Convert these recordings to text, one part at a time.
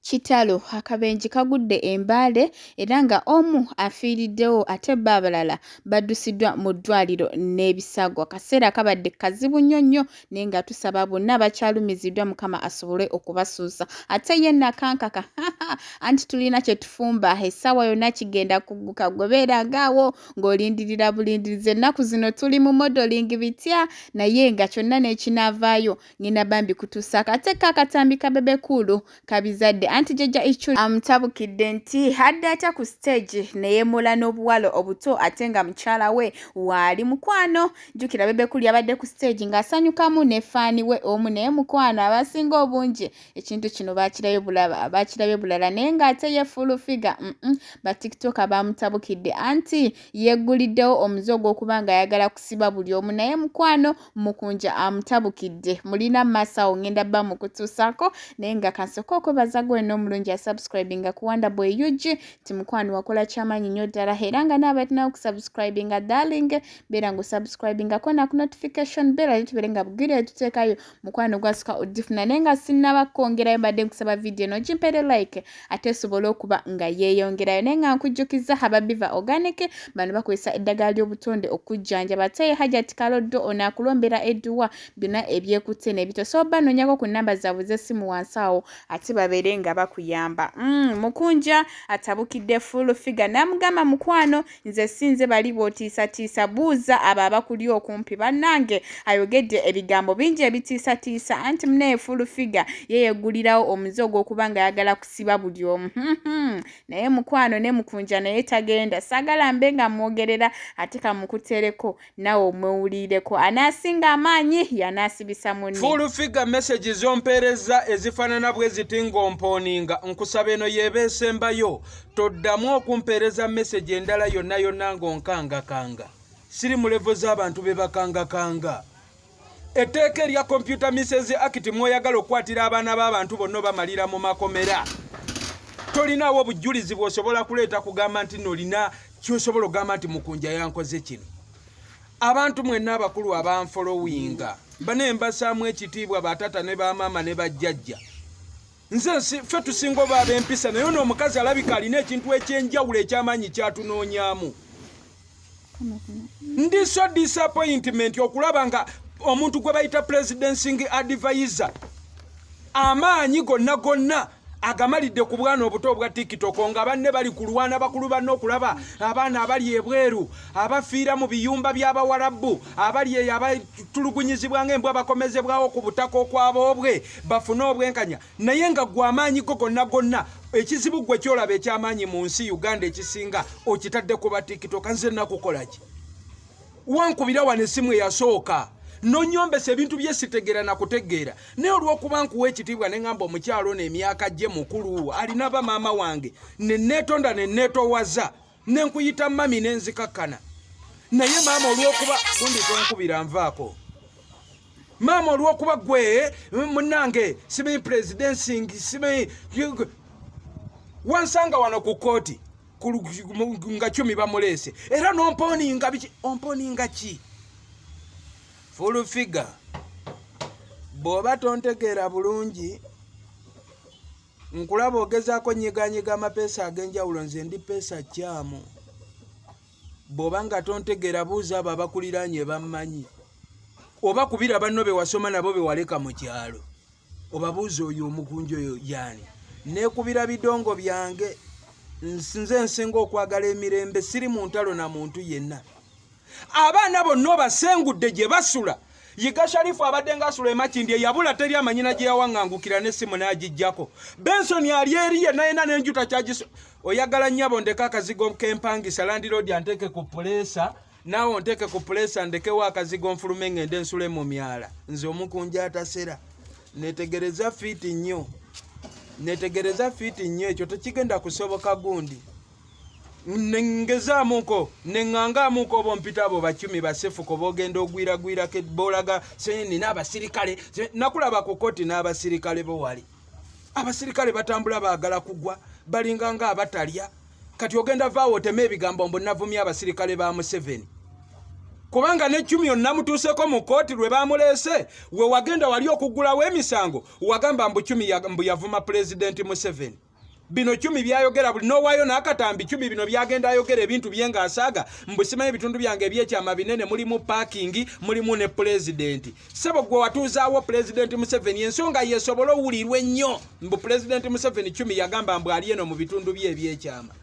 Kitalo akabenje kagudde embale era nga omu afiiriddewo ate abalala baddusiddwa mu ddwaliro n'ebisagwa. Kaseera kabadde kazibu nnyo naye nga tusaba bonna abakyalumiziddwa Mukama asobole okubasuusa. Ate ye Nakankaka anti tulina kye tufumba essaawa yonna kigenda kugguka gwebeera ngaawo ng'olindirira bulindirizi. Ennaku zino tuli mu modeling bitya naye nga kyonna n'ekinaavaayo ngenda bambi kutuusaako. Ate kaakatambi ka Bebe Cool kabizadde anti jjajja Ichuli amutabukidde nti hadde atya ku stage ne yeemula n'obuwalo obuto ate nga mukyala we waali mukwano. Jjukira Bebe Cool yabadde ku stage ng'asanyukamu ne faani we omu naye mukwano. Abasinga obungi ekintu kino baakirabye bulala naye ng'ate ye Fullfigure ba TikTok baamutabukidde anti yegguliddewo omuze ogw'okuba nga ayagala kusiba buli omu naye mukwano Mukunja amutabukidde. Mulina maasawo ngenda bba mukutuusaako naye nga kansooka okwebaza gwe n'omulungi asubscribinga ku Wonderboy UG ti mukwano wakola kyamaanyi nnyo ddala era nga n'abatinawo kusubscribinga darling beera ng'osubscribingako na ku notification bell ate tubeere nga bugire tuteekayo mukwano gwasuka odifuna naye nga sinnaba kwongerayo mbadde nkusaba video eno gimpere like ate esobole okuba nga yeeyongerayo naye nga nkujjukiza Hababiva Organic bano bakozesa eddagala ly'obutonde okujjanjaba ate Hajati Kaloddo onaakulombera edduwa byonna ebyekutte n'ebito so banoonyako ku nnamba zaabwe z'essimu wansi awo ate babeere nga bakuyamba. Mukunja atabukidde Fullfigure n'amugamba mukwano nze sinze bali bootiisatiisa buuza abo abakuli okumpi bannange ayogedde ebigambo bingi ebitiisatiisa anti munaye Fullfigure yeeyeggulirawo omuze ogw'okuba nga ayagala kusiba buli omu. Naye mukwano ne mukunja naye tagenda saagala mbe nga mwogerera ate kamukutereko nawe omwewulireko anaasinga amaanyi yanaasibisa munne. Fullfigure message zompeereza ezifaanana bwe ziti ng'omponinga nkusaba eno yeeba esembayo toddamu okumpeereza message endala yonna ng'onkangakanga. Siri mu levo z'abantu be bakangakanga. Etteeka erya Computer Misuse Act mwoyagala okukwatira abaana b'abantu bonna bamalira mu makomera. Tolinawo obujulizi bw'osobola kuleeta kugamba nti nolina ky'osobola okugamba nti Mukunja yankoze kino. Abantu mwenna abakulu abanfolowinga bane mbasaamu ekitiibwa batata ne bamaama ne bajjajja. Nze ffe tusinga oba ab'empisa naye ono omukazi alabika alina ekintu ekyenjawulo eky'amaanyi kyatunoonyaamu. Ndi so disappointment okulaba nga omuntu gwe bayita presidencing advisor amaanyi gonna agamalidde ku bwana obuto obwa TikTok nga banne bali kulwana bakulu banne okulaba abaana abali ebweru abafiira mu biyumba by'abawarabu abali abatulugunyizibwa ng'embwa bakomezebwawo ku butaka okwabobwe bafune obwenkanya naye nga gwe amaanyi gonna ekizibu gwe kyolaba eky'amaanyi mu nsi Uganda ekisinga okitadde ku ba TikTok. Nze nakukola ki? Wankubira wano essimu eyasooka nonyombesa ebintu bye sitegera na kutegeera naye olw'okuba nkuwa ekitiibwa ne ngamba omukyalo n'emyaka gye mukulu alina bamaama wange ne neetonda ne neetowaza ne nkuyita mami n'enzikakkana naye maama olw'okuba gundi tonkubira nvaako maama olw'okuba gwe munnange simanyi presidencing simanyi wansanga wano ku kooti nga 10 bamuleese era n'omponinga biki omponinga ki? Fullfigure bw'oba tontegeera bulungi nkulaba ogezaako nyiganyiga amapeesa ag'enjawulo nze ndi peesa kyamu. Bw'oba nga tontegeera buuza abo abakuliraanye bammanyi oba kubira banno be wasoma nabo be waleka mu kyalo obabuuza oyo omukunja oyo yaani neekubira bidongo byange nze nsinga okwagala emirembe siri mu ntalo na muntu yenna. Abaana bonna obasengudde gye basula yiga Sharifu abadde ng'asula emakindi eyabula teri amanyina gye yawaŋŋangukira n'essimu n'agijjako. Benson ali eri yenna n'enjuta kyagiso oyagala nnyabo ndeka akazigo k'empangisa landiroodi anteeke ku puleesa naawe onteeke ku puleesa ndekewo akazigo nfulume ngende nsule mu myala. Nze omukunja atasera neetegereza fiiti nnyo ekyo tekigenda kusoboka gundi. Nengezaamuko nengangaamuko bompita abo bakumi basefuko bogenda ogwiragwira ke bolaga senni n'abasirikale nakulaba ku kooti n'abasirikale bo wali abasirikale batambula baagala kugwa balinga nga abatalya kati ogenda vaawo oteme ebigambo mbu navumya abasirikale ba Museveni kubanga ne 10 yonna mutuuseko mu kooti lwe bamulese we wagenda wali okugulawo emisango wagamba mbu 10 mbu yavuma President Museveni. Bino 10 byayogera buli nowayo n'akatambi 10 bino byagenda ayogera ebintu byenga asaaga mbu simanyi ebitundu byange ebyekyama binene mulimu parking mulimu ne president. Sebo gwe watuuzaawo President Museveni ensonga yeesobola owulirwa ennyo mbu President Museveni 10 yagamba mbu ali eno mu bitundu bye ebyekyama.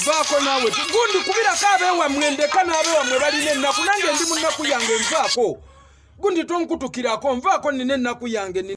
Nvaako naawe gundi kubirako abeewamwe ndeka n'abeewamwe balina ennaku nange ndi mu nnaku yange nvaako gundi tonkutukirako nvaako nina ennaku yange.